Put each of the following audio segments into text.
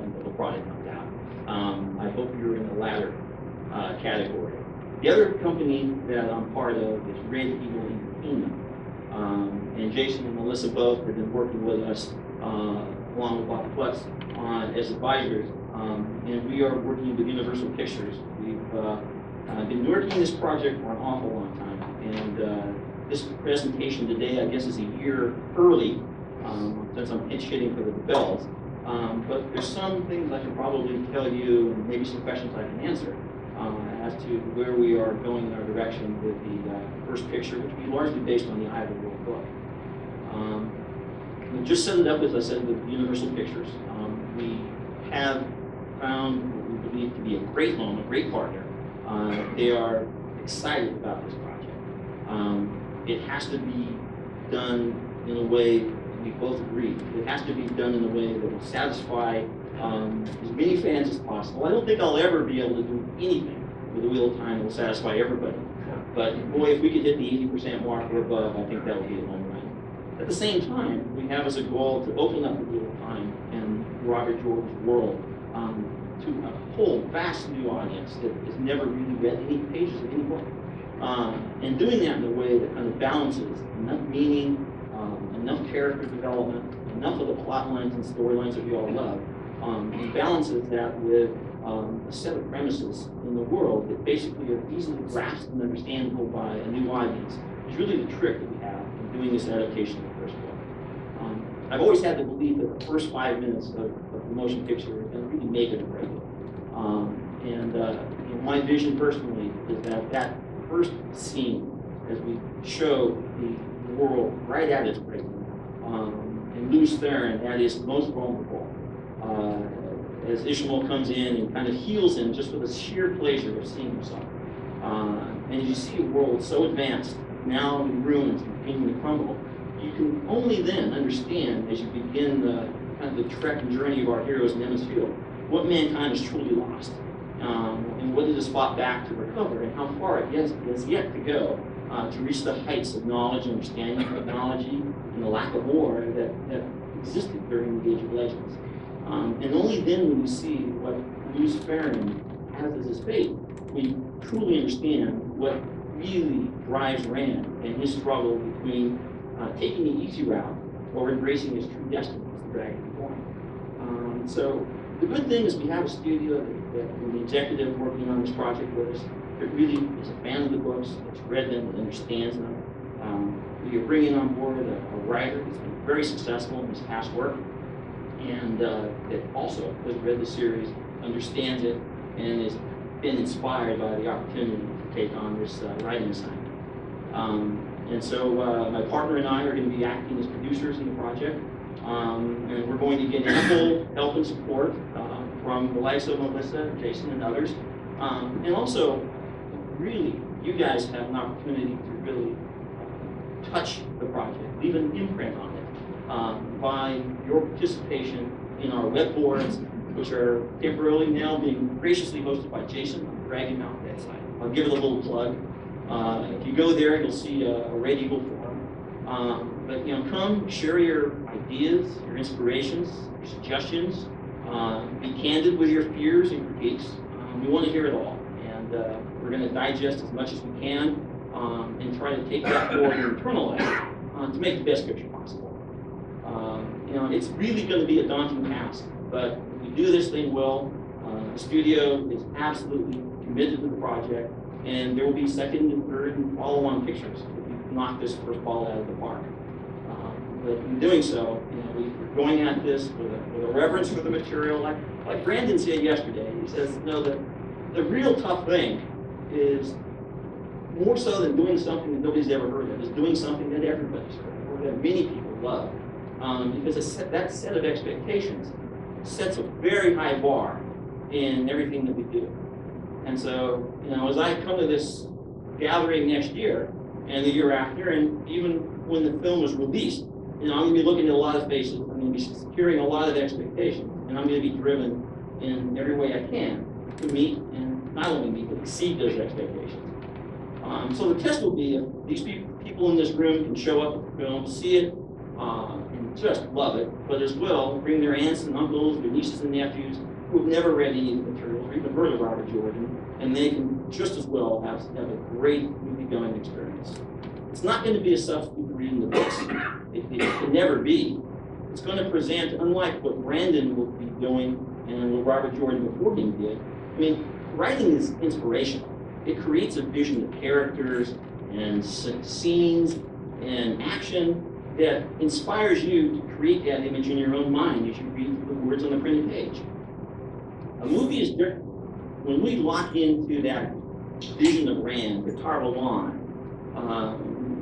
until the product comes out. I hope you're in the latter category. The other company that I'm part of is Red Eagle Entertainment. And Jason and Melissa both have been working with us, along with Bob Klutz, as advisors. And we are working with Universal Pictures. We've been working on this project for an awful long time. And this presentation today, I guess, is a year early, since I'm pitch hitting for the bells. But there's some things I can probably tell you, and maybe some questions I can answer, as to where we are going in our direction with the first picture, which will be largely based on the Eye of the World book. We just set it up, as I said, with Universal Pictures. We have found what we believe to be a great home, a great partner. They are excited about this project. It has to be done in a way we both agree. It has to be done in a way that will satisfy as many fans as possible. I don't think I'll ever be able to do anything with the Wheel of Time that will satisfy everybody. But boy, if we could hit the 80% mark or above, I think that would be a home run. At the same time, we have as a goal to open up the Wheel of Time and Robert Jordan's world to a whole vast new audience that has never really read any pages of any book. And doing that in a way that kind of balances enough meaning, enough character development, enough of the plot lines and storylines that we all love, and balances that with a set of premises in the world that basically are easily grasped and understandable by a new audience is really the trick that we have in doing this adaptation of the first book. I've always had the belief that the first 5 minutes of the motion picture is going to really make it or break it. My vision personally is that that first scene, as we show the world right at its breaking, and lose Theron at his most vulnerable, as Ishmael comes in and kind of heals him just for the sheer pleasure of seeing himself. And as you see a world so advanced, now in ruins and beginning to crumble, you can only then understand, as you begin the kind of the trek and journey of our heroes in Emma's Field, what mankind has truly lost, and what it has fought back to recover, and how far it has yet to go to reach the heights of knowledge, understanding, technology, and the lack of war that existed during the Age of Legends. And only then when we see what Luz Theron has as his fate, we truly understand what really drives Rand and his struggle between taking the easy route or embracing his true destiny as the Dragon Reborn. So the good thing is we have a studio that the executive working on this project with us that really is a fan of the books, that's read them, that understands them. We are bringing on board a writer that's been very successful in his past work, and that also has read the series, understands it, and has been inspired by the opportunity to take on this writing assignment. And so my partner and I are going to be acting as producers in the project, and we're going to get ample help and support from the likes of Melissa, Jason, and others. And also, really, you guys have an opportunity to really touch the project, leave an imprint on it by your participation in our web boards, which are temporarily now being graciously hosted by Jason on the Dragon Mountain website. I'll give it a little plug. If you go there, you'll see a Red Eagle forum. But come share your ideas, your inspirations, your suggestions. Be candid with your fears and critiques. We want to hear it all, and we're going to digest as much as we can and try to take that forward and internalize it to make the best picture possible. It's really going to be a daunting task, but if we do this thing well, the studio is absolutely committed to the project, and there will be second and third and follow-on pictures if we knock this first ball out of the park. But in doing so, we're going at this with a reverence for the material. Like Brandon said yesterday, he says, the real tough thing is more so than doing something that nobody's ever heard of, is doing something that everybody's heard of, or that many people love. Because that set of expectations sets a very high bar in everything that we do. And so, as I come to this gathering next year and the year after, and even when the film is released, I'm going to be looking at a lot of faces, I'm going to be securing a lot of expectations, and I'm going to be driven in every way I can to meet, and not only meet, but exceed those expectations. So the test will be if these people in this room can show up at the film, see it, and just love it, but as well bring their aunts and uncles, their nieces and nephews who have never read any of the materials or even heard of Robert Jordan, and they can just as well have a great movie-going experience. It's not going to be a substitute for reading the books. It can never be. It's going to present, unlike what Brandon will be doing and what Robert Jordan before him did. I mean, writing is inspirational. It creates a vision of characters and scenes and action that inspires you to create that image in your own mind as you read the words on the printed page. A movie is different. When we lock into that vision of Rand, or Tarvalon,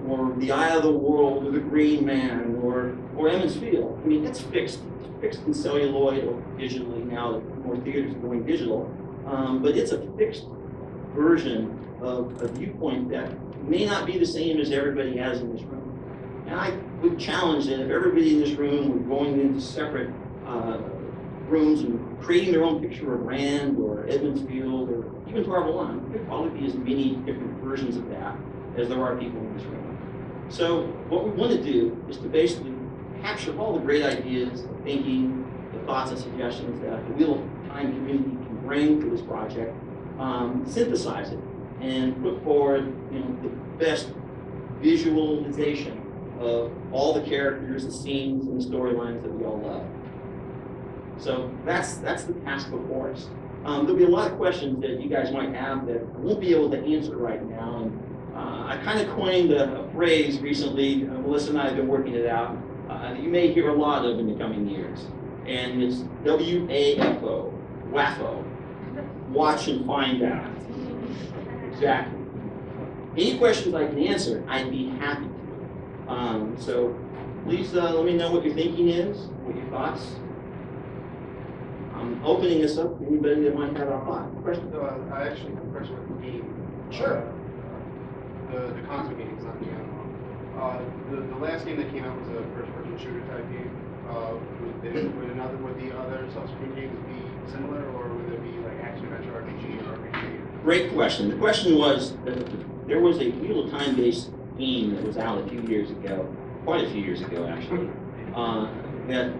or The Eye of the World, or The Green Man, or Emmons Field, I mean, that's fixed. It's fixed in celluloid or digitally now that more theaters are going digital. But it's a fixed version of a viewpoint that may not be the same as everybody has in this room. And I would challenge that if everybody in this room were going into separate rooms and creating their own picture of Rand or Edmonds Field or even Tarvalon, there'd probably be as many different versions of that as there are people in this room. So what we want to do is to basically capture all the great ideas, the thinking, the thoughts and suggestions that the Wheel of Time community can bring to this project, synthesize it, and put forward, the best visualization of all the characters, the scenes, and the storylines that we all love. So that's the task before us. There'll be a lot of questions that you guys might have that I won't be able to answer right now. And I kind of coined a phrase recently. Melissa and I have been working it out. That you may hear a lot of in the coming years, and it's WAFO, WAFO. Watch and find out. Exactly. Any questions I can answer, I'd be happy to. So please let me know what your thinking is, what your thoughts. I'm opening this up to anybody that might have a thought. Question? I actually have a question with the game. Sure. The console games, not the animal. The last game that came out was a first-person shooter type game. Would the other subsequent games be similar, or would it be like action adventure RPG or RPG? Great question. The question was that there was a Wheel of Time based game that was out a few years ago, quite a few years ago actually, that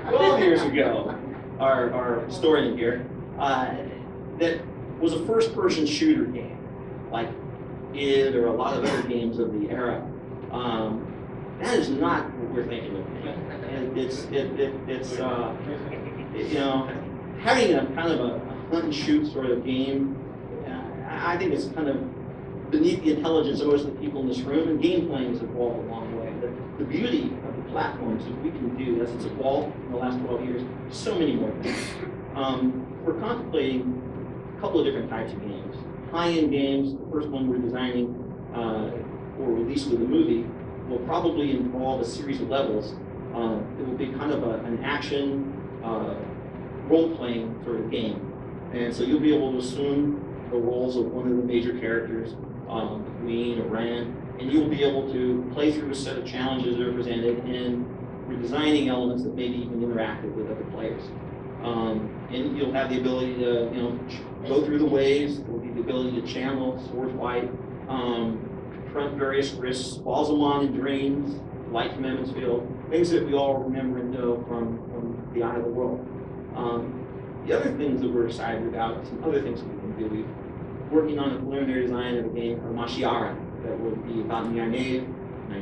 12 years ago, our historian here, that was a first-person shooter game, like id or a lot of other games of the era. That is not what we're thinking of. And it's having a kind of a hunt and shoot sort of game. I think it's kind of beneath the intelligence of most of the people in this room, and game playing has evolved a long way. The beauty of the platforms that we can do as it's evolved in the last 12 years, so many more things. We're contemplating a couple of different types of games. High-end games, the first one we're designing for release with the movie, will probably involve a series of levels. It will be kind of an action, role-playing sort of game. And so you'll be able to assume the roles of one of the major characters, the Queen or Rand, and you'll be able to play through a set of challenges that are presented, and we're designing elements that may be even interactive with other players. And you'll have the ability to, go through the waves. There will be the ability to channel, sword fight, confront various risks, balls of Mon and dreams, light from Emmons Field, things that we all remember and know from The Eye of the World. The other things that we're excited about, some other things that we can do. We're working on a preliminary design of a game called Mashiara that will be about Nynaeve, I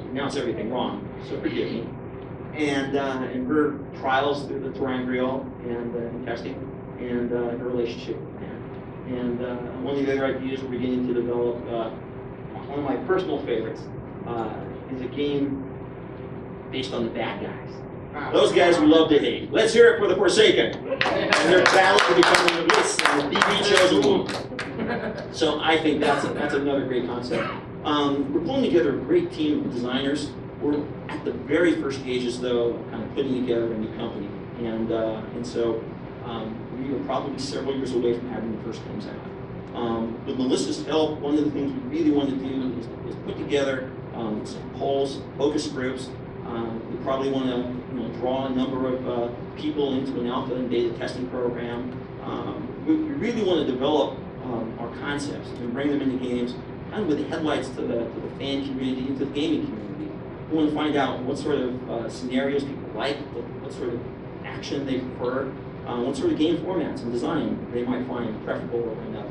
pronounce everything wrong, so forgive me. And her trials through the Torangriel and testing, and her relationship with Pan. And one of the other ideas we're beginning to develop, one of my personal favorites, is a game based on the bad guys. Those guys we love to hate. Let's hear it for the Forsaken and their battle to become the abyss and the BB chosen one. So I think that's another great concept. We're pulling together a great team of designers. We're at the very first stages, though, of kind of putting together a new company, and so we are probably several years away from having the first games out. With Melissa's help, one of the things we really want to do is put together some polls, focus groups. We probably want to draw a number of people into an alpha and beta testing program. We really want to develop our concepts and bring them into games kind of with the headlights to the fan community and to the gaming community. We want to find out what sort of scenarios people like, what sort of action they prefer, what sort of game formats and design they might find preferable over another.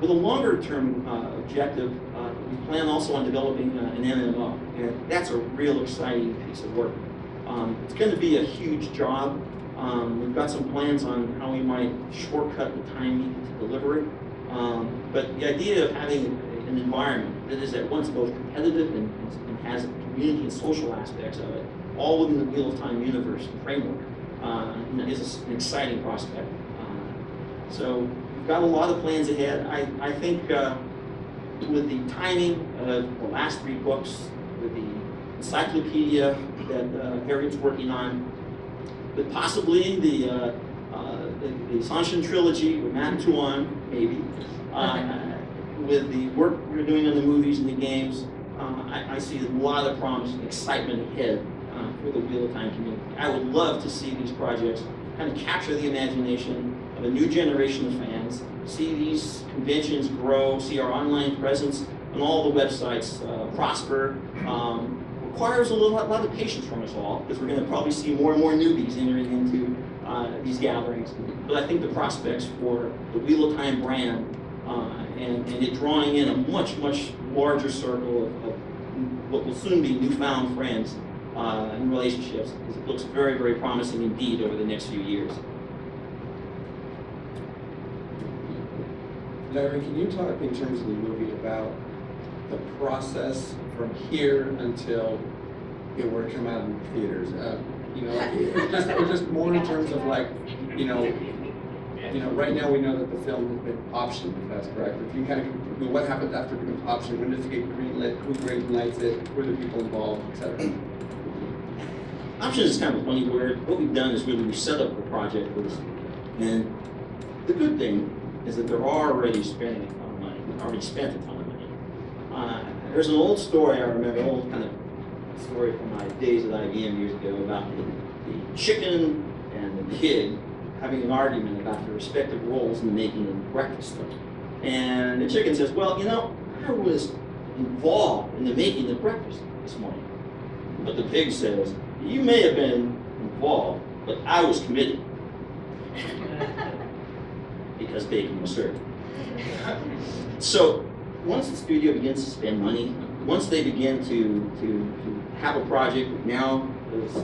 With a longer-term objective, we plan also on developing an MMO, and that's a real exciting piece of work. It's going to be a huge job. We've got some plans on how we might shortcut the time needed to deliver it. But the idea of having an environment that is at once both competitive and has community and social aspects of it, all within the Wheel of Time universe and framework, is an exciting prospect. So we've got a lot of plans ahead. I think with the timing of the last 3 books, with the encyclopedia that Harriet's working on, but possibly the Sanshin trilogy with Mantuan, maybe, with the work we're doing on the movies and the games, I see a lot of promise and excitement ahead for the Wheel of Time community. I would love to see these projects kind of capture the imagination of a new generation of fans, see these conventions grow, see our online presence and all the websites prosper. Requires a lot of patience from us all, because we're going to probably see more and more newbies entering into these gatherings. But I think the prospects for the Wheel of Time brand and it drawing in a much larger circle of what will soon be newfound friends and relationships, because it looks very promising indeed over the next few years. Larry, can you talk in terms of the movie about the process from here until it were to come out in theaters? You know, it was just more in terms of like, you know, right now we know that the film has been optioned, if that's correct. If you kind of, you know, what happens after it becomes optioned? When does it get greenlit? Who greenlights it? Who are the people involved, etc.? Option is kind of a funny word. What we've done is really we've set up the project for this, and the good thing is that they're already spending a ton of money. They've already spent a ton of money. There's an old story I remember, an old kind of story from my days at IBM years ago about the chicken and the pig having an argument about their respective roles in the making of breakfast. And the chicken says, well, you know, I was involved in the making of breakfast this morning. But the pig says, you may have been involved, but I was committed. Because bacon was served. So once the studio begins to spend money, once they begin to have a project, now is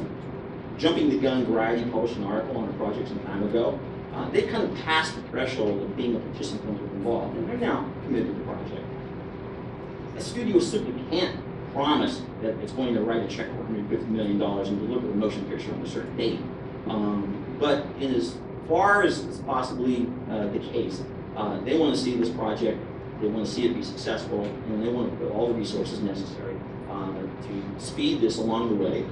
jumping the gun, Variety published an article on a project some time ago. They kind of passed the threshold of being a participant involved, and they're now committed to the project. A studio simply can't promise that it's going to write a check for $150 million and deliver a motion picture on a certain date. But in as far as it's possibly the case, they want to see this project, they want to see it be successful, and they want to put all the resources necessary to speed this along the way.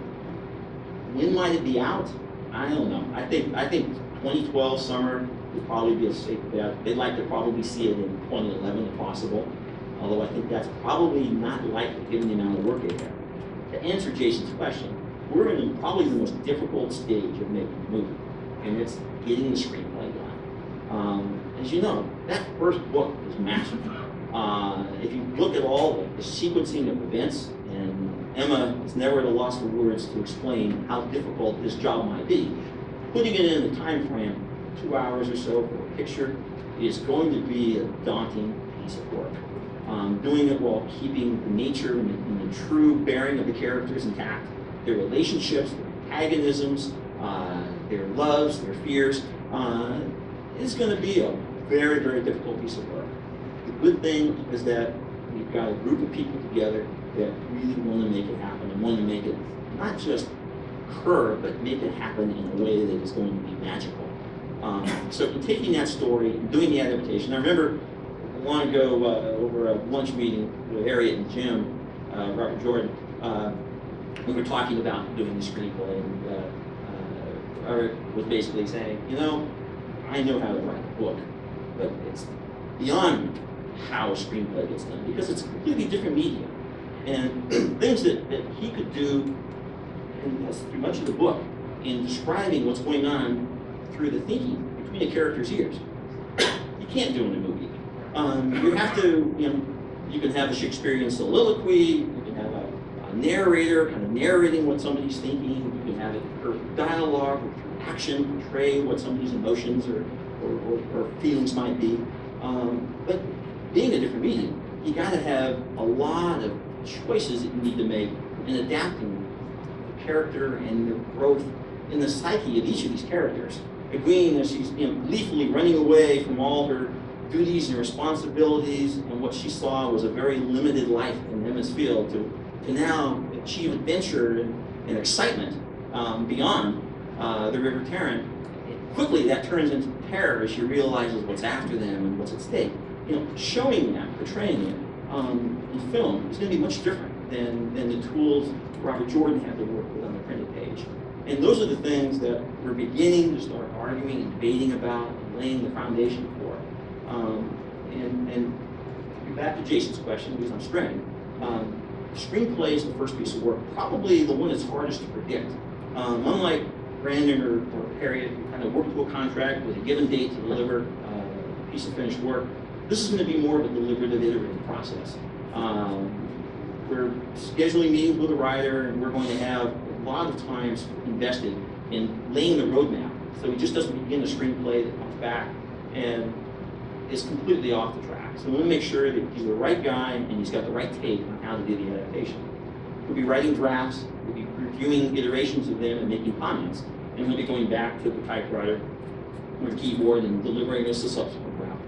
When might it be out? I don't know. I think 2012 summer would probably be a safe bet. They'd like to probably see it in 2011 if possible, although I think that's probably not likely given the amount of work they have. To answer Jason's question, we're in probably the most difficult stage of making the movie, and it's getting the screenplay done. As you know, that first book is massive. If you look at all the sequencing of events, and Emma is never at a loss for words to explain how difficult this job might be, putting it in the time frame, 2 hours or so for a picture, is going to be a daunting piece of work. Doing it while keeping the nature and the true bearing of the characters intact, their relationships, their antagonisms, their loves, their fears, is going to be a very difficult piece of work. The good thing is that we've got a group of people together that really want to make it happen and want to make it not just occur, but make it happen in a way that is going to be magical. So in taking that story and doing the adaptation, I remember long ago over a lunch meeting with Harriet and Jim, Robert Jordan, we were talking about doing the screenplay, and Robert was basically saying, you know, I know how to write a book, but it's beyond how a screenplay gets done, because it's a completely different medium. And things that he could do, and that's through much of the book, in describing what's going on through the thinking between a character's ears, you can't do in a movie. You have to, you can have a Shakespearean soliloquy, you can have a narrator kind of narrating what somebody's thinking, you can have it through dialogue, or through action, portray what somebody's emotions or feelings might be. But being a different medium, you gotta have a lot of choices that you need to make in adapting the character and the growth in the psyche of each of these characters. Agreeing that she's gleefully running away from all her duties and responsibilities, and what she saw was a very limited life in Emma's Field, to now achieve adventure and excitement beyond the River Tarrant. Quickly that turns into terror as she realizes what's after them and what's at stake. Showing that, portraying it in film is going to be much different than the tools Robert Jordan had to work with on the printed page. And those are the things that we're beginning to start arguing and debating about and laying the foundation for. And back to Jason's question, because I'm straying. Screenplay is the first piece of work, probably the one that's hardest to predict. Unlike Brandon or Harriet, who kind of work to a contract with a given date to deliver a piece of finished work, this is going to be more of a deliberative, iterative process. We're scheduling meetings with the writer, and we're going to have a lot of times invested in laying the roadmap. So he just doesn't begin a screenplay that comes back and is completely off the track. So we want to make sure that he's the right guy and he's got the right take on how to do the adaptation. We'll be writing drafts, we'll be reviewing iterations of them and making comments, and we'll be going back to the typewriter or the keyboard and delivering us a subsequent draft.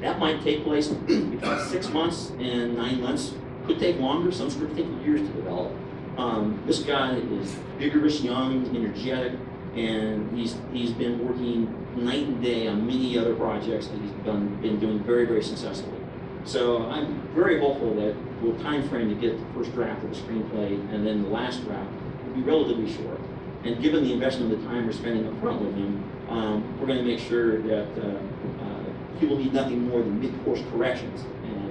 That might take place between 6 months and 9 months. Could take longer. Some scripts take years to develop. This guy is vigorous, young, energetic, and he's been working night and day on many other projects that he's been doing very, very successfully. So I'm very hopeful that we'll time frame to get the first draft of the screenplay, and then the last draft will be relatively short. And given the investment of the time we're spending up front with him, we're going to make sure that he will need nothing more than mid-course corrections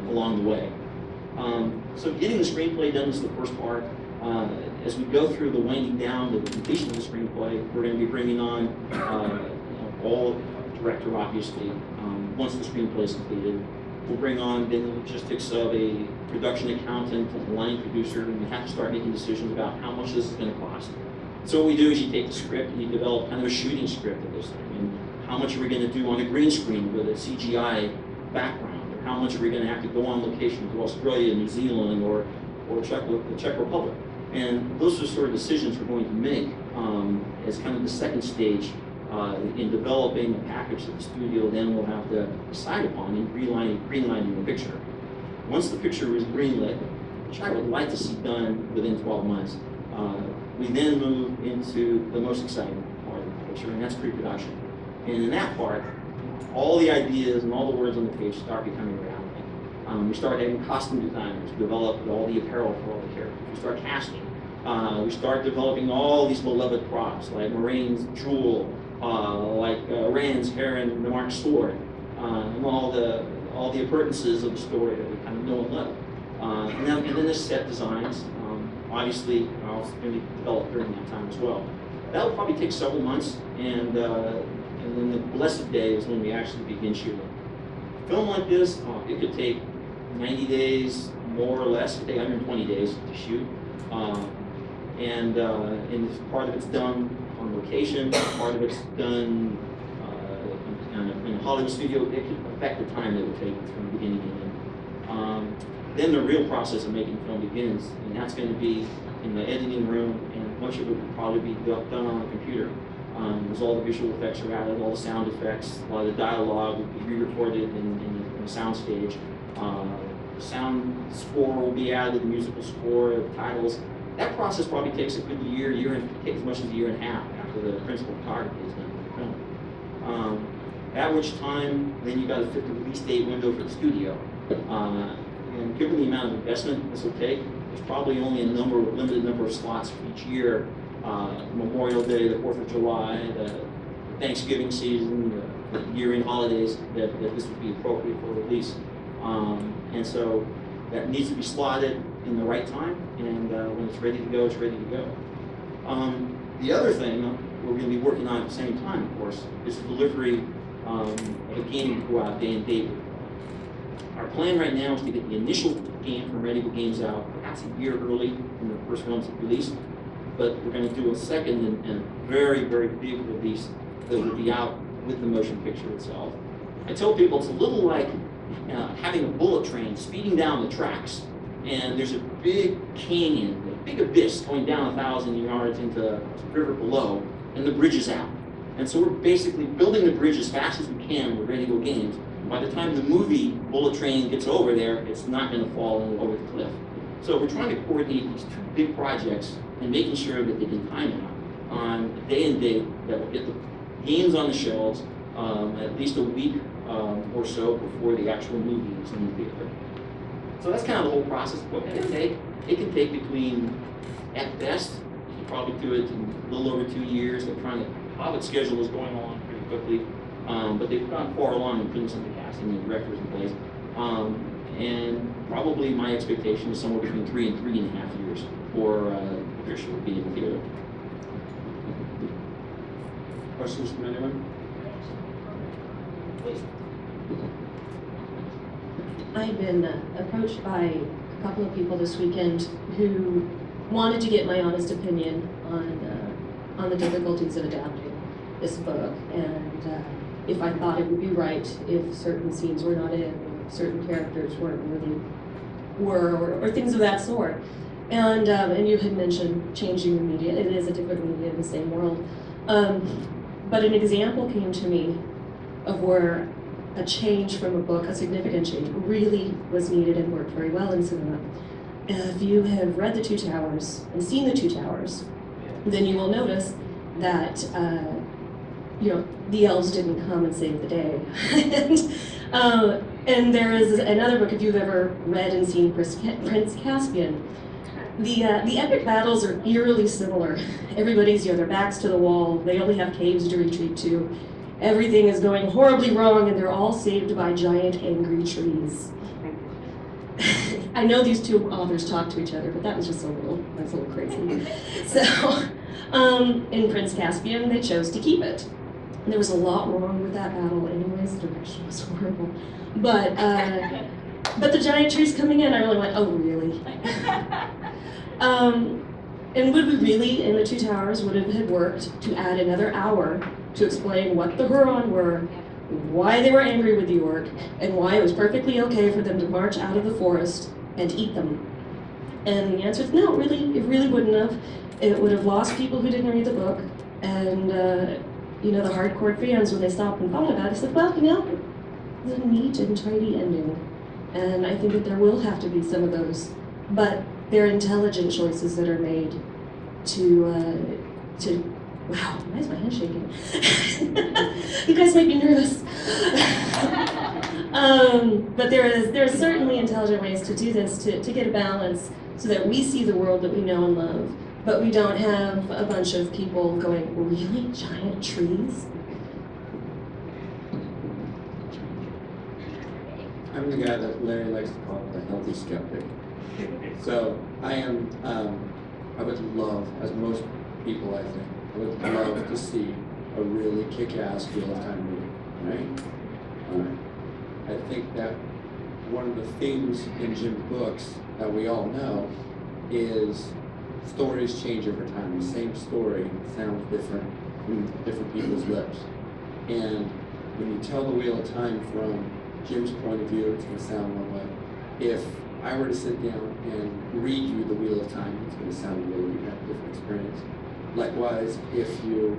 along the way. So getting the screenplay done is the first part. As we go through the winding down, the completion of the screenplay, we're going to be bringing on all director, obviously. Once the screenplay is completed, we'll bring on then the logistics of a production accountant and a line producer, and we have to start making decisions about how much this is going to cost. So what we do is you take the script and you develop kind of a shooting script of this thing, and how much are we going to do on a green screen with a CGI background, or how much are we going to have to go on location to Australia, New Zealand, or the Czech Republic. And those are sort of decisions we're going to make as kind of the second stage in developing a package that the studio then will have to decide upon in greenlighting the picture. Once the picture is greenlit, which I would like to see done within 12 months, we then move into the most exciting part of the picture, and that's pre-production. And in that part, all the ideas and all the words on the page start becoming reality. We start having costume designers develop all the apparel for all the characters. We start casting. We start developing all these beloved props, like Moraine's jewel, like Rand's hair and the marked sword, and all the appurtenances of the story that we kind of know and love. And then the set designs, obviously, are also going to be developed during that time as well. That will probably take several months, and then the blessed day is when we actually begin shooting. A film like this, it could take 90 days, more or less. It could take 120 days to shoot. And part of it's done on location, part of it's done in a Hollywood studio. It could affect the time that it would take from the beginning to end. Then the real process of making film begins, and that's going to be in the editing room, and much of it will probably be done on a computer. As all the visual effects are added, all the sound effects, a lot of the dialogue will be re-recorded in a sound stage. The sound score will be added, the musical score, the titles. That process probably takes a good year and takes as much as a year and a half after the principal photography is done for the film. At which time, then you've got to fit the release date window for the studio. And given the amount of investment this will take, there's probably only a limited number of slots for each year. Memorial Day, the 4th of July, the Thanksgiving season, the year-end holidays, that this would be appropriate for release. And so that needs to be slotted in the right time, and when it's ready to go, it's ready to go. The other thing we're going to be working on at the same time, of course, is the delivery of a game to go out day and date with. Our plan right now is to get the initial game from Red Eagle Games out perhaps a year early when the first film's released, but we're going to do a second and very, very big release that will be out with the motion picture itself. I tell people it's a little like having a bullet train speeding down the tracks, and there's a big canyon, a big abyss going down 1,000 yards into the river below, and the bridge is out. And so we're basically building the bridge as fast as we can with Red Eagle Games. By the time the movie Bullet Train gets over there, it's not going to fall over the cliff. So we're trying to coordinate these two big projects and making sure that they can time out on a day and date that will get the games on the shelves at least a week or so before the actual movie is in the theater. So that's kind of the whole process. But at the end of the day, it can take between, at best, you probably do it in a little over 2 years. They're trying to, pilot schedule is going along pretty quickly, but they've gone far along in putting some of the casting and directors in place. And probably my expectation is somewhere between 3 and 3.5 years for the picture to be in the theater. Questions from anyone? Please. I've been approached by a couple of people this weekend who wanted to get my honest opinion on the difficulties of adapting this book, and if I thought it would be right if certain scenes were not in, certain characters weren't or things of that sort. And you had mentioned changing the media. It is a different media in the same world. But an example came to me of where a change from a book, a significant change, really was needed and worked very well in cinema. If you have read The Two Towers and seen The Two Towers, then you will notice that the elves didn't come and save the day. And there is another book, if you've ever read and seen Prince Caspian. The epic battles are eerily similar. Everybody's, their backs to the wall, they only have caves to retreat to. Everything is going horribly wrong, and they're all saved by giant angry trees. I know these two authors talk to each other, but that was just that's a little crazy. So, in Prince Caspian, they chose to keep it. There was a lot wrong with that battle anyways, the direction was horrible. But the giant trees coming in, I really went, oh really? And would we really, in The Two Towers, would it have worked to add another hour to explain what the Huron were, why they were angry with the orc, and why it was perfectly okay for them to march out of the forest and eat them? And the answer is no, it really wouldn't have. It would have lost people who didn't read the book, and the hardcore fans, when they stopped and thought about it, said, well, the neat and tidy ending. And I think that there will have to be some of those, but they're intelligent choices that are made to wow, why is my hand shaking? You guys make me nervous. But there are certainly intelligent ways to do this, to get a balance so that we see the world that we know and love, but we don't have a bunch of people going, really? Giant trees? I'm the guy that Larry likes to call the healthy skeptic. So I would love, as most people I think, I would love to see a really kick-ass real-time movie, right? I think that one of the themes in Jim's books that we all know is stories change over time. The same story sounds different from different people's lips. And when you tell the Wheel of Time from Jim's point of view, it's going to sound one way. If I were to sit down and read you the Wheel of Time, it's going to sound a really different experience. Likewise, if you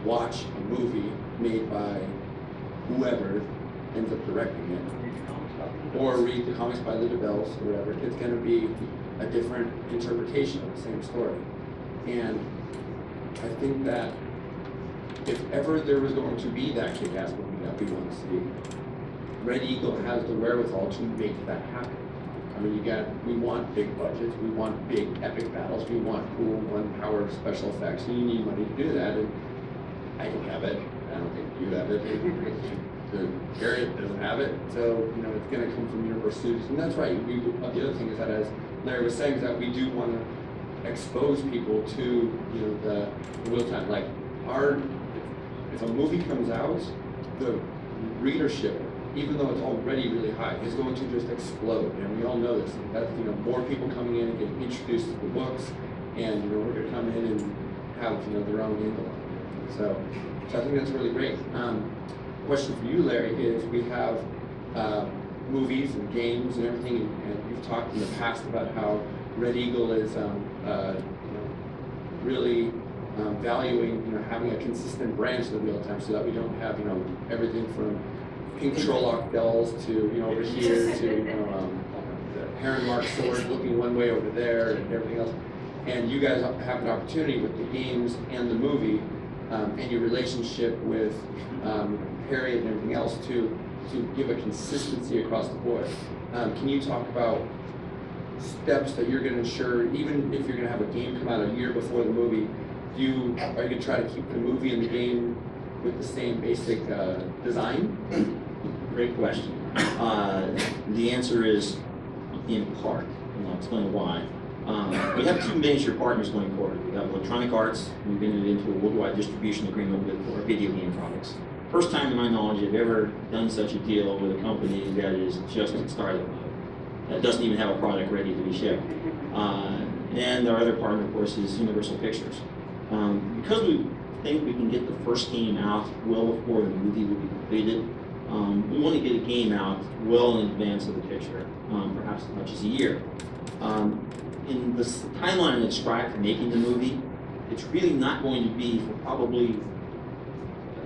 watch a movie made by whoever ends up directing it, or read the comics by the DeBells or whatever, it's going to be a different interpretation of the same story. And I think that if ever there was going to be that kick-ass movie that we want to see, Red Eagle has the wherewithal to make that happen. I mean, we want big budgets, we want big epic battles, we want cool one-power special effects, and you need money to do that, and I don't have it, I don't think you have it, Gary doesn't have it, so, it's gonna come from Universal Studios, and that's right. The other thing is that, as Larry was saying, is that we do want to expose people to, the real time, like, if a movie comes out, the readership, even though it's already really high, is going to just explode. And we all know this. That's, you know, more people coming in and getting introduced to the books, and, you know, we're going to come in and have, you know, their own angle on it. So I think that's really great. Question for you, Larry, is we have movies and games and everything, and you've talked in the past about how Red Eagle is you know, really valuing, you know, having a consistent brand to the wheel time, so that we don't have, you know, everything from pink Sherlock bells to, you know, over here to, you know, the Heron Mark sword looking one way over there and everything else. And you guys have an opportunity with the games and the movie and your relationship with Harriet and everything else to give a consistency across the board. Can you talk about steps that you're going to ensure, even if you're going to have a game come out a year before the movie, are you going to try to keep the movie and the game with the same basic design? Great question. The answer is in part, and I'll explain why. We have two major partners going forward. We have Electronic Arts, we've entered into a worldwide distribution agreement with our video game products. First time, to my knowledge, I've ever done such a deal with a company that is just in startup mode, that doesn't even have a product ready to be shipped. And our other partner, of course, is Universal Pictures. Because we think we can get the first game out well before the movie will be completed, we want to get a game out well in advance of the picture, perhaps as much as a year. In the timeline I described for making the movie, it's really not going to be for probably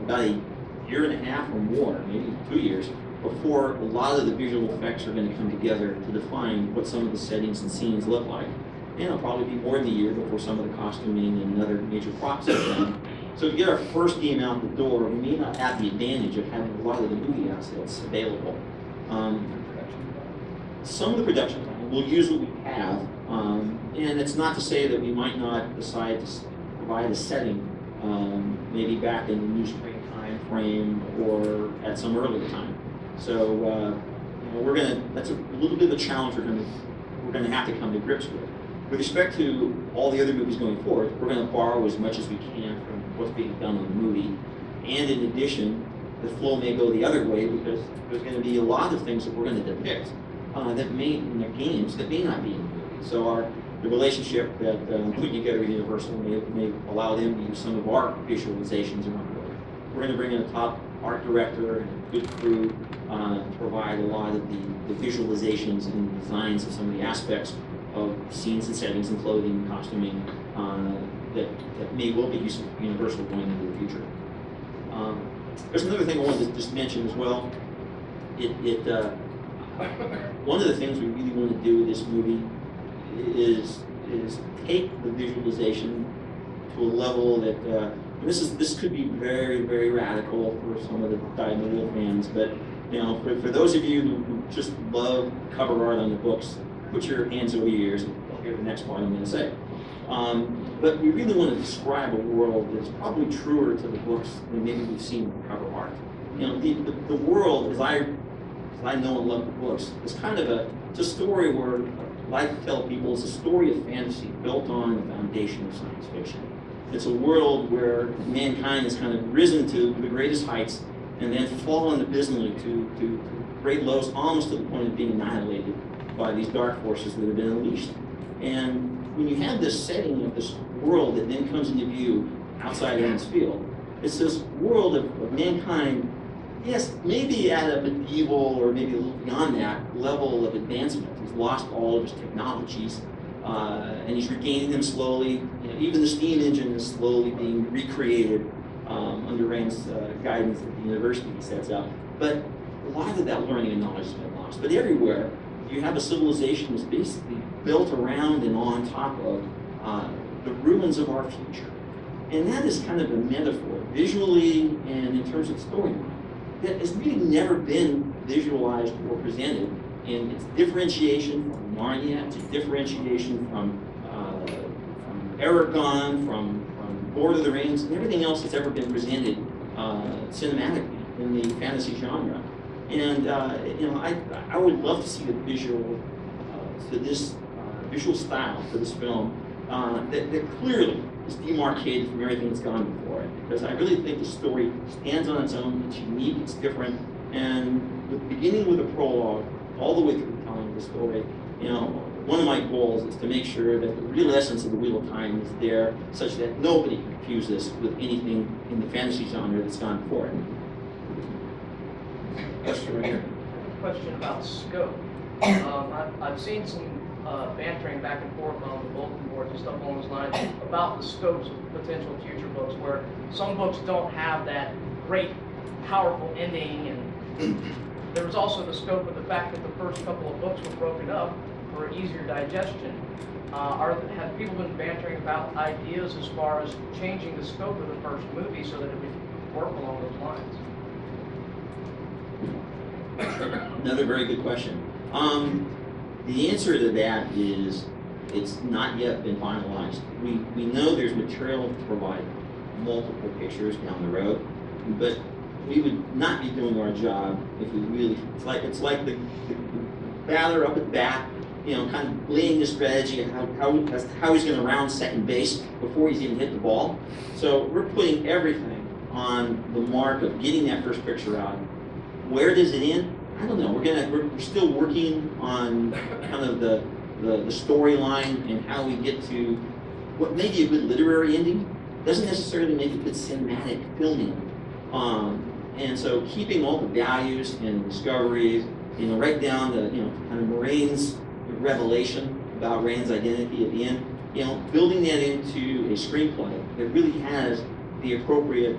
about a year and a half or more, maybe 2 years, before a lot of the visual effects are going to come together to define what some of the settings and scenes look like. And it'll probably be more than a year before some of the costuming and other major props are done. So to get our first game out the door, we may not have the advantage of having a lot of the movie assets available. Some of the production time, we'll use what we have, and it's not to say that we might not decide to provide a setting, maybe back in the new spring time frame or at some earlier time. So you know, that's a little bit of a challenge we're gonna have to come to grips with. With respect to all the other movies going forward, we're going to borrow as much as we can from what's being done in the movie. And in addition, the flow may go the other way because there's going to be a lot of things that we're going to depict that may, in the games, that may not be in the movie. So the relationship that I'm putting together with Universal may allow them to use some of our visualizations in our movie. We're going to bring in a top art director and a good crew to provide a lot of the visualizations and designs of some of the aspects of scenes and settings and clothing and costuming that may well be useful for Universal going into the future. There's another thing I wanted to just mention as well. One of the things we really want to do with this movie is take the visualization to a level that this could be very, very radical for some of the die-metal fans, but you know, for those of you who just love cover art on the books, put your hands over your ears and you'll hear the next part I'm going to say. But we really want to describe a world that's probably truer to the books than maybe we've seen in cover art. You know, the world, as I know and love the books, is kind of it's a story where, like I tell people, it's a story of fantasy built on the foundation of science fiction. It's a world where mankind has kind of risen to the greatest heights and then fallen abysmally to great lows, almost to the point of being annihilated by these dark forces that have been unleashed. And when you have this setting of this world that then comes into view outside Emmons Field, it's this world of mankind, yes, maybe at a medieval or maybe a little beyond that level of advancement. He's lost all of his technologies, and he's regaining them slowly. You know, even the steam engine is slowly being recreated under Rand's guidance at the university he sets up. But a lot of that learning and knowledge has been lost. But everywhere, you have a civilization that's basically built around and on top of the ruins of our future. And that is kind of a metaphor, visually and in terms of storyline, that has really never been visualized or presented. And it's differentiation from Narnia, it's a differentiation from Aragon, from Lord of the Rings, and everything else that's ever been presented cinematically in the fantasy genre. And you know, I would love to see the visual to this visual style for this film that clearly is demarcated from everything that's gone before it. Because I really think the story stands on its own, it's unique, it's different, and beginning with a prologue, all the way through telling the story, one of my goals is to make sure that the real essence of the Wheel of Time is there, such that nobody can confuse this with anything in the fantasy genre that's gone before it. Question right here. Question about scope. I've seen some bantering back and forth on the bulletin boards and stuff along those lines about the scopes of potential future books, where some books don't have that great, powerful ending, and there was also the scope of the fact that the first couple of books were broken up for easier digestion. Have people been bantering about ideas as far as changing the scope of the first movie so that it would work along those lines? Another very good question. The answer to that is it's not yet been finalized. We know there's material to provide multiple pictures down the road, but we would not be doing our job if we really, it's like the batter up at bat, kind of laying the strategy of how he's going to round second base before he's even hit the ball. So we're putting everything on the mark of getting that first picture out. Where does it end? I don't know. We're still working on kind of the storyline and how we get to what may be a good literary ending. Doesn't necessarily make a good cinematic filming. And so keeping all the values and discoveries, right down to kind of Moraine's revelation about Rand's identity at the end, building that into a screenplay that really has the appropriate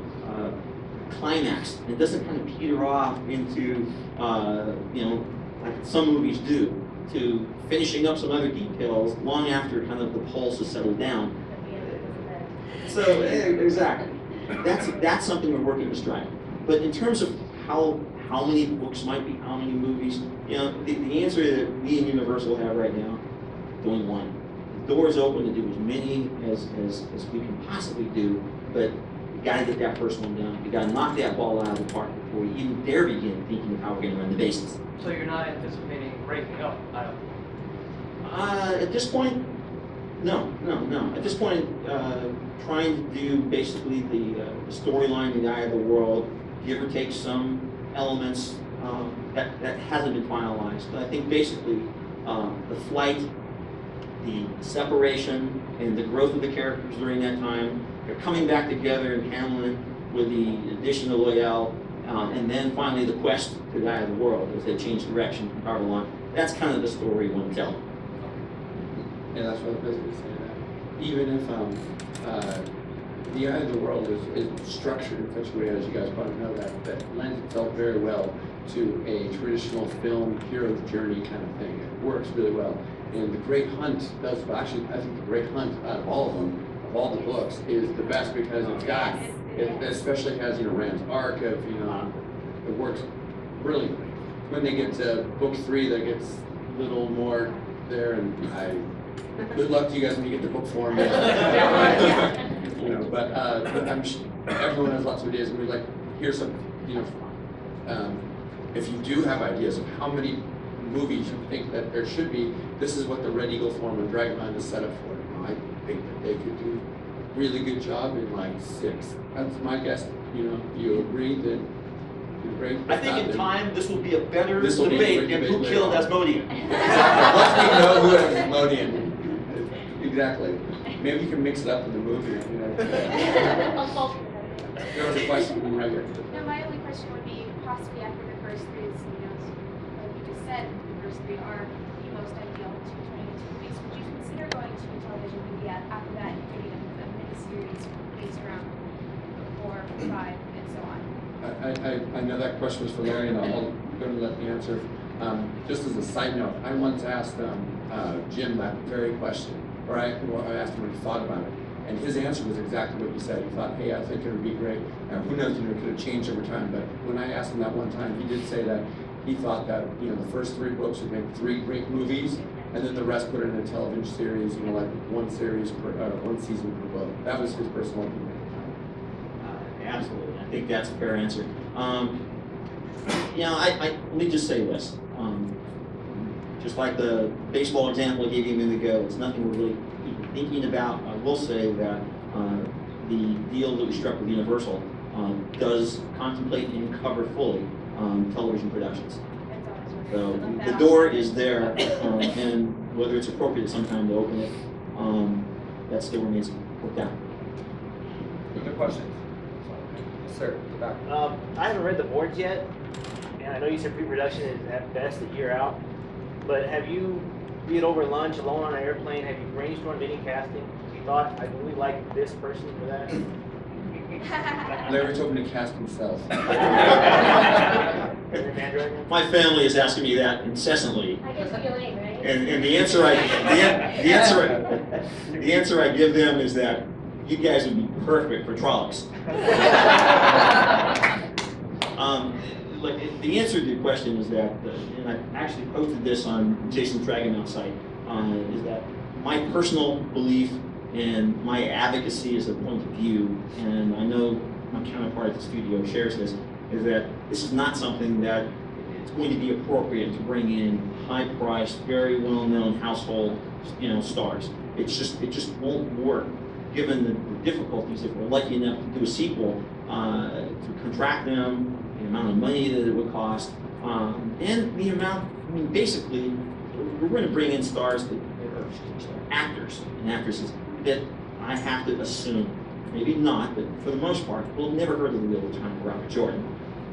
climax. It doesn't kind of peter off into, like some movies do, to finishing up some other details long after kind of the pulse has settled down. So, exactly. That's something we're working to strike. But in terms of how many books might be, how many movies, the answer that we in Universal have right now, doing one. The door is open to do as many as we can possibly do, but you got to get that first one done. You got to knock that ball out of the park before you even dare begin thinking of how we're going to run the bases. So you're not anticipating breaking up? At this point, no. At this point, trying to do basically the storyline, the eye of the world, give or take some elements that hasn't been finalized. But I think basically the flight, the separation, and the growth of the characters during that time, they're coming back together in Hamlin with the addition of Loyal, and then finally the quest to the eye of the world as they change direction from Babylon. That's kind of the story we want to tell. Yeah, that's what I was basically saying. That even if the eye of the world is structured in such a way, as you guys probably know, that lends itself very well to a traditional film hero's journey kind of thing. It works really well. And The Great Hunt does, actually, I think The Great Hunt, out of all of them, of all the books, is the best because it's got, it especially has, Rand's arc of, it works brilliantly. When they get to book 3, that gets a little more there, and good luck to you guys when you get to book 4. But everyone has lots of ideas, and we'd like to hear some, if you do have ideas of how many movies you think that there should be, this is what the Red Eagle Forum and JordanCon is set up for. I think that they could do a really good job in like 6. That's my guess. If you agree, then great. I think in time this will be a better debate than who killed Asmodean. Once we know who is Asmodean. Exactly. Maybe you can mix it up in the movie. There was a question right here. No, my only question would be possibly after the first 3, like you just said, the first 3 are the most ideal to turn into movies. Would you consider going to a television movie after that and doing a miniseries based around 4, 5, and so on? I know that question was for Larry, and I'm going to let me answer. Just as a side note, I once asked Jim that very question, or I asked him what he thought about it. And his answer was exactly what you said. He thought, hey, I think it would be great. Who knows, it could have changed over time. But when I asked him that one time, he did say that he thought that, the first 3 books would make 3 great movies, and then the rest put it in a television series, like one season per book. That was his personal opinion. Absolutely. I think that's a fair answer. Let me just say this. Just like the baseball example I gave you a minute ago, it's nothing we're really even thinking about, I will say that the deal that we struck with Universal does contemplate and cover fully television productions. So the door is there, and whether it's appropriate sometime to open it, that still remains worked out. Other questions? Yes, sir, the back. I haven't read the boards yet, and I know you said pre-production is at best a year out, but have you, be it over lunch, alone on an airplane, have you brainstormed any casting? You thought, I really like this person for that? Larry told me to cast himself. My family is asking me that incessantly. I guess feeling, right? And the answer I give them is that you guys would be perfect for Trollocs. Like the answer to your question is that, and I actually posted this on Jason's Dragonmount site, is that my personal belief and my advocacy as a point of view, and I know my counterpart at the studio shares this, is that this is not something that it's going to be appropriate to bring in high-priced, very well-known household, stars. It just won't work, given the difficulties if we're lucky enough to do a sequel, to contract them, the amount of money that it would cost, and the amount. I mean, basically, we're going to bring in stars that are actors and actresses that I have to assume, maybe not, but for the most part, will never heard of the Wheel of Time or Robert Jordan.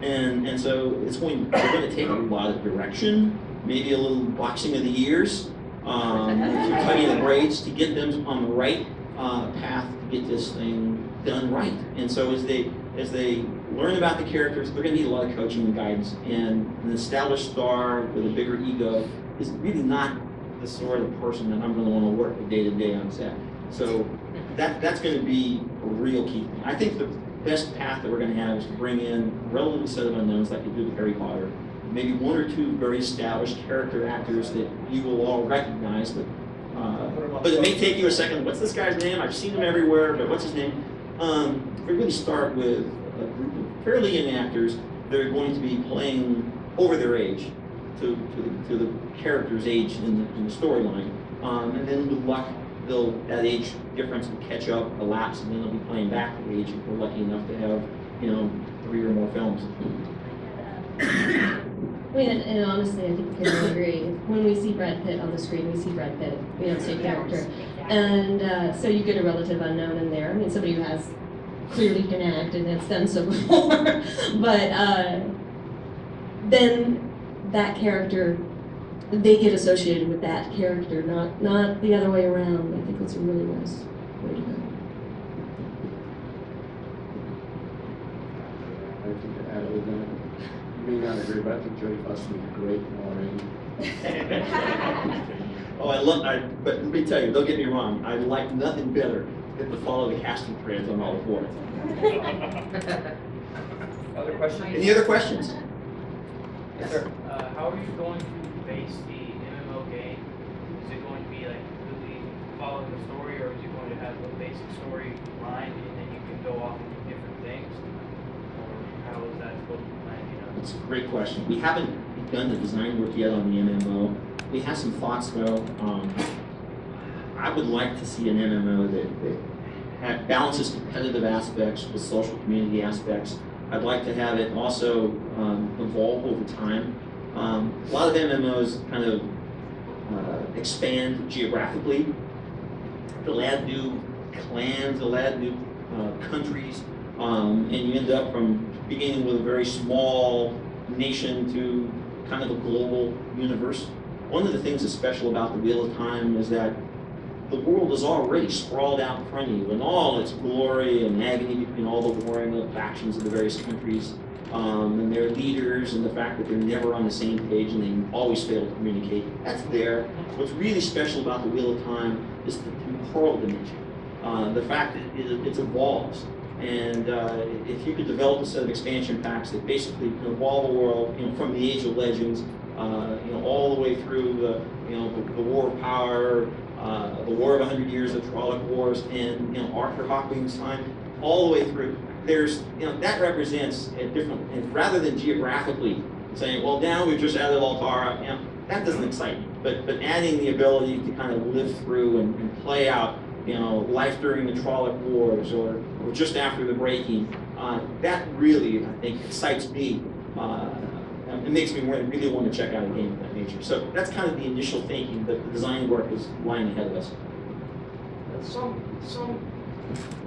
And so we're going to take a lot of direction, maybe a little boxing of the ears, cutting the braids to get them on the right path to get this thing done right. And so as they learn about the characters, they're going to need a lot of coaching and guidance. And an established star with a bigger ego is really not the sort of person that I'm going to want to work with day to day on set. So that's going to be a real key thing. I think the best path that we're going to have is to bring in a relative set of unknowns like we did with Harry Potter, maybe one or two very established character actors that you will all recognize, but it may take you a second. What's this guy's name? I've seen him everywhere, but what's his name? We really start with a group of fairly young actors that are going to be playing over their age to the character's age in the storyline, and then with luck, that age difference will catch up, elapse, and then they'll be playing back to the age if we're lucky enough to have 3 or more films. I mean, and honestly, I think we can all agree. When we see Brad Pitt on the screen, we see Brad Pitt. We don't see a character. And so you get a relative unknown in there. I mean, somebody who has clearly can act and has done so before. But then that character, they get associated with that character, not the other way around. I think that's a really nice way to go. I think to add a little bit. You may not agree, but I think Jodie Foster would be great Maureen. But let me tell you, don't get me wrong, I like nothing better than to follow the casting threads on all the boards. Other questions? Any other questions? Yes, sir. How are you going to base the MMO game? Is it going to be like completely following the story, or is it going to have a basic story line and then you can go off and do different things? Or how is that supposed to be planned? That's a great question. We haven't begun the design work yet on the MMO. We have some thoughts though. I would like to see an MMO that balances competitive aspects with social community aspects. I'd like to have it also evolve over time. A lot of MMOs kind of expand geographically. They'll add new clans, they'll add new countries, and you end up from beginning with a very small nation to kind of a global universe. One of the things that's special about the Wheel of Time is that the world is already sprawled out in front of you in all its glory and agony between all the warring of factions of the various countries, and their leaders, and the fact that they're never on the same page and they always fail to communicate. That's there. What's really special about the Wheel of Time is the temporal dimension. The fact that it evolves. And if you could develop a set of expansion packs that basically can evolve a world, from the Age of Legends, all the way through the War of Power, the War of 100 Years, the Trolloc Wars, and Arthur Hawkwing's time, all the way through. There's, that represents a different, and rather than geographically saying, well, now we've just added Altara, that doesn't excite me. But adding the ability to kind of live through and play out life during the Trolloc Wars or just after the breaking. That really, I think, excites me. It makes me really want to check out a game of that nature. So that's kind of the initial thinking, that the design work is lying ahead of us. Some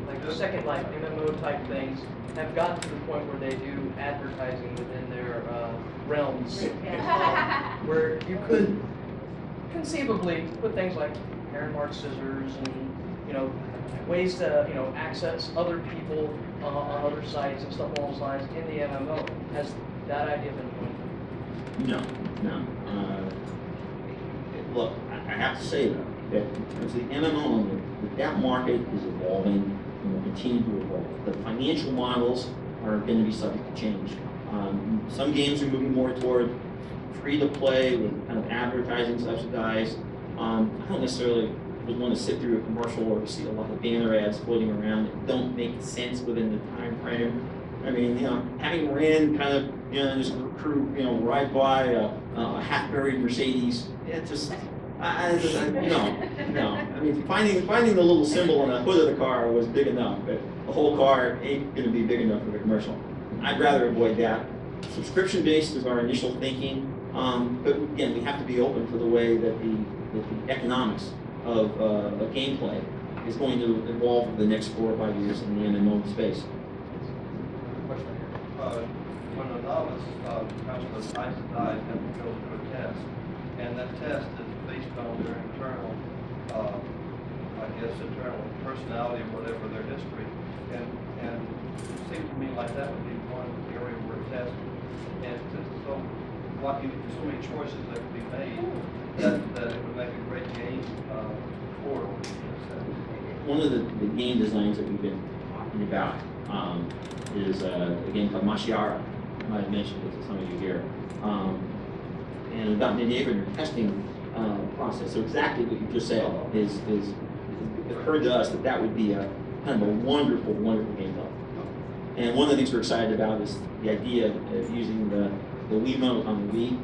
like the Second Life MMO type things have gotten to the point where they do advertising within their realms, where you could conceivably put things like Herman scissors and ways to access other people on other sites and stuff along those lines in the MMO. Has that idea been pointed? No. Look, I have to say though that as the MMO, that market is evolving and will continue to evolve. The financial models are going to be subject to change. Some games are moving more toward free to play with kind of advertising subsidized. I don't necessarily would want to sit through a commercial or see a lot of banner ads floating around that don't make sense within the time frame. I mean, having Rand kind of, this crew, ride by a half-buried Mercedes, it just, no. I mean, finding the little symbol on the hood of the car was big enough, but the whole car ain't going to be big enough for the commercial. I'd rather avoid that. Subscription-based is our initial thinking, but again, we have to be open to the way that the economics of gameplay is going to evolve over the next 4 or 5 years in the MMO space. When a novice comes to the site tonight, have to go through a test, and that test is based on their internal, internal personality, whatever their history, and it seems to me like that would be one area where a test, and so many choices that could be made that it would make a great game portal. One of the game designs that we've been talking about is a game called Mashiara. I might have mentioned it to some of you here. And about medieval testing process. So exactly what you just said is it occurred to us that would be a kind of a wonderful, wonderful game development. And one of the things we're excited about is the idea of using the Wiimote on the Wii.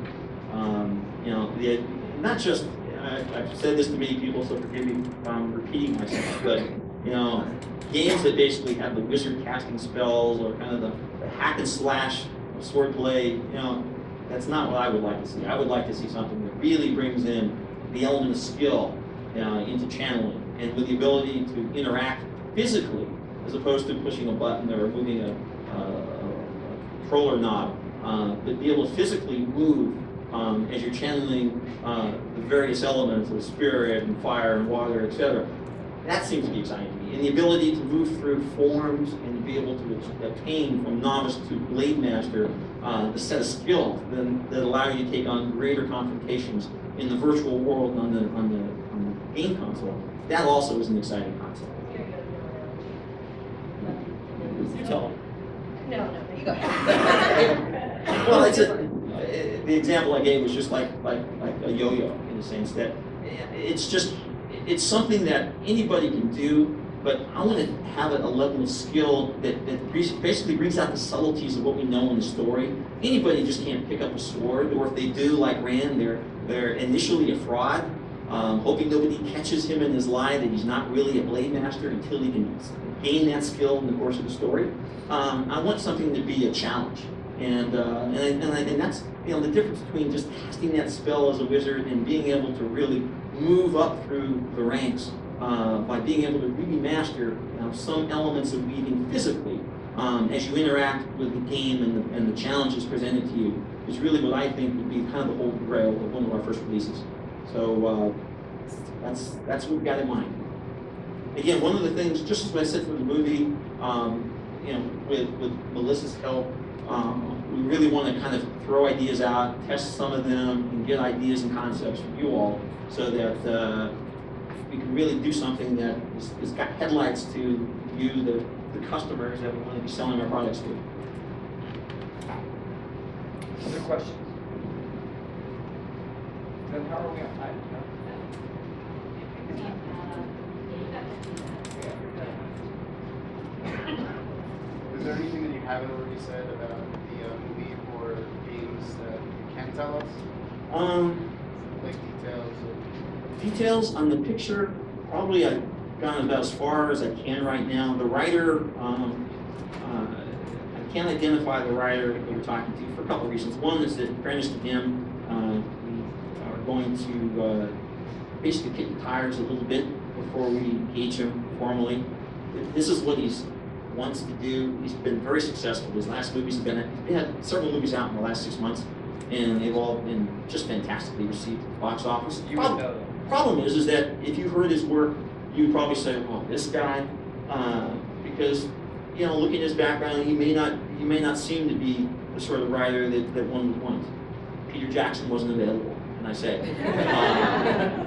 Not just, I've said this to many people, so forgive me if I'm repeating myself, but games that basically have the wizard casting spells or kind of the hack and slash swordplay, that's not what I would like to see. I would like to see something that really brings in the element of skill into channeling, and with the ability to interact physically as opposed to pushing a button or moving a controller knob, but be able to physically move as you're channeling the various elements of spirit and fire and water, etc. That seems to be exciting to me. And the ability to move through forms and to be able to attain from novice to blade master the set of skills that allow you to take on greater confrontations in the virtual world on the game console. That also is an exciting concept. You tell them. No, you go ahead. Well, the example I gave was just like a yo-yo in the sense that it's something that anybody can do, but I want to have a level of skill that basically brings out the subtleties of what we know in the story. Anybody just can't pick up a sword, or if they do, like Rand, they're initially a fraud, hoping nobody catches him in his lie that he's not really a blade master until he can gain that skill in the course of the story. I want something to be a challenge, and that's the difference between just casting that spell as a wizard and being able to really move up through the ranks by being able to really master some elements of weaving physically as you interact with the game and the challenges presented to you is really what I think would be kind of the holy grail of one of our first releases. So that's what we've got in mind. Again, one of the things, just as I said for the movie, with Melissa's help, we really want to kind of throw ideas out, test some of them, and get ideas and concepts from you all, so that we can really do something that has got headlights to you, the customers that we want to be selling our products to. Other questions? Then how are we on time? Is there anything that you haven't already said about the movie or games that you can tell us? Like details? Details on the picture, probably gone about as far as I can right now. The writer, I can't identify the writer that we're talking to for a couple of reasons. One is that, in fairness to him, we are going to basically kick the tires a little bit before we engage him formally. This is what he wants to do. He's been very successful. His last movies have been, he had several movies out in the last 6 months, and they've all been just fantastically received at the box office. You would know that. Problem is that if you heard his work, you'd probably say, "Oh, this guy," because looking at his background, he may not seem to be the sort of writer that one would want. Peter Jackson wasn't available, and I say.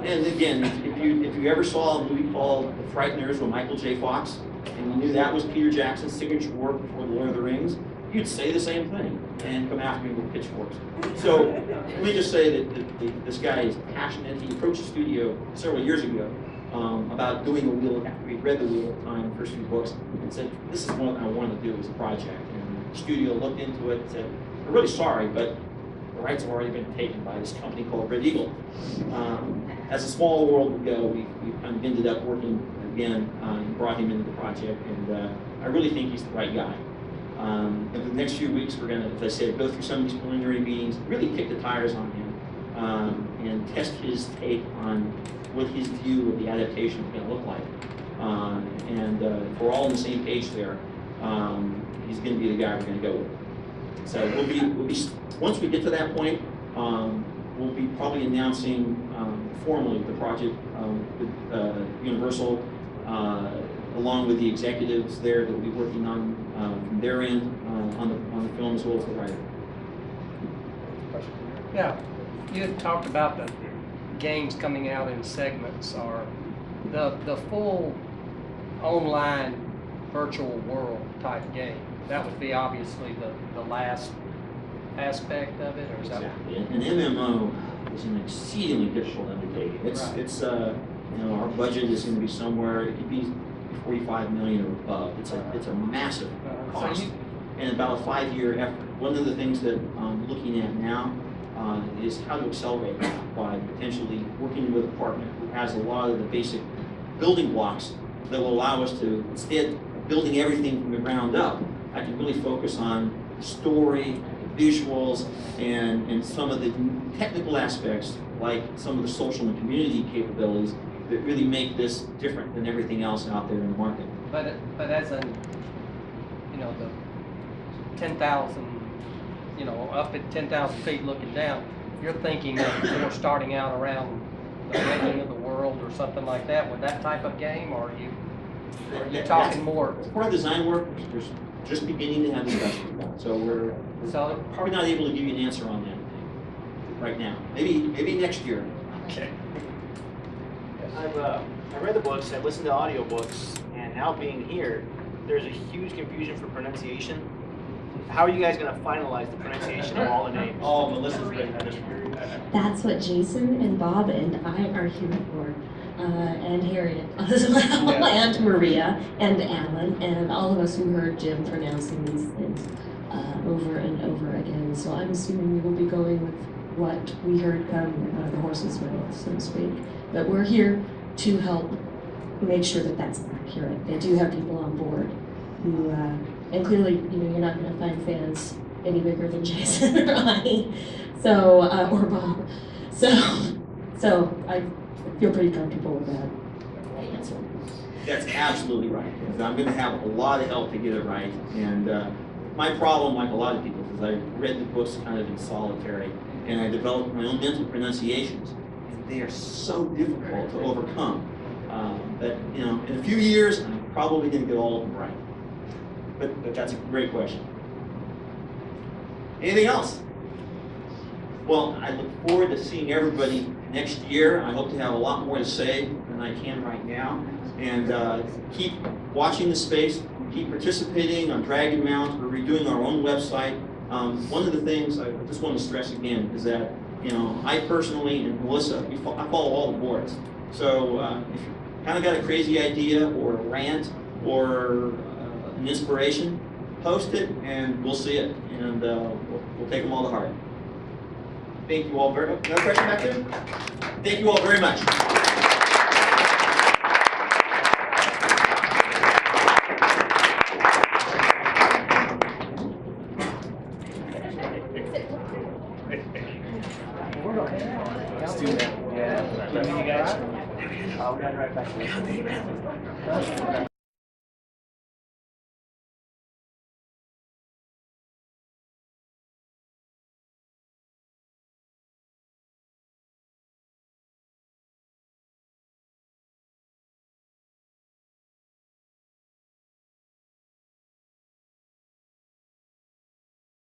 And again, if you ever saw a movie called The Frighteners with Michael J. Fox, and you knew that was Peter Jackson's signature work before The Lord of the Rings, you'd say the same thing and come after me with pitchforks. So let me just say that this guy is passionate. He approached the studio several years ago about doing a wheel after we read the Wheel of Time, the first few books, and said, "This is what I want to do as a project." And the studio looked into it and said, "We're really sorry, but the rights have already been taken by this company called Red Eagle." As a small world would go, we kind of ended up working again and brought him into the project, and I really think he's the right guy. In the next few weeks, we're going to, as I said, go through some of these preliminary meetings, really kick the tires on him, and test his take on what his view of the adaptation is going to look like. And if we're all on the same page there, he's going to be the guy we're going to go with. So we'll be once we get to that point, we'll be probably announcing formally the project with Universal, along with the executives there that will be working on from their end on the film as well as the writer. Yeah, you had talked about the games coming out in segments, or the full online virtual world type game. That would be obviously the last aspect of it, or is that? Exactly. An MMO is an exceedingly difficult undertaking. It's our budget is going to be somewhere, it could be 45 million or above. It's a massive cost and about a 5-year effort. One of the things that I'm looking at now is how to accelerate that by potentially working with a partner who has a lot of the basic building blocks that will allow us to, instead of building everything from the ground up, I can really focus on story, visuals, and some of the technical aspects, like some of the social and community capabilities that really make this different than everything else out there in the market. But as in, the 10,000, up at 10,000 feet looking down, you're thinking of more starting out around the making of the world or something like that with that type of game, or are you talking more? As part of design work, we're just beginning to have discussions about it. So we're probably not able to give you an answer on that right now. Maybe next year. Okay. I read the books, I've listened to audiobooks, and now being here, there's a huge confusion for pronunciation. How are you guys going to finalize the pronunciation of all the names? Oh, Melissa's great. That's what Jason and Bob and I are here for, and Harriet as well, and Maria and Alan, and all of us who heard Jim pronouncing these things over and over again. So I'm assuming we will be going with what we heard come the horse's mouth, so to speak. But we're here to help make sure that that's accurate. They do have people on board who, and clearly, you're not going to find fans any bigger than Jason or I, so or Bob. So I feel pretty comfortable with that answer. That's absolutely right. I'm going to have a lot of help to get it right. And my problem, like a lot of people, is I read the books kind of in solitary, and I developed my own mental pronunciations, and they are so difficult to overcome that in a few years I'm probably going to get all of them right. But that's a great question. Anything else? Well, I look forward to seeing everybody next year. I hope to have a lot more to say than I can right now. And keep watching the space, keep participating on Dragon Mount. We're redoing our own website. One of the things I just want to stress again is that, I personally and Melissa, I follow all the boards. So if you kind of got a crazy idea or a rant or an inspiration, post it and we'll see it, and we'll take them all to heart. Thank you all very much. No question back there? Thank you all very much. I'll be right back.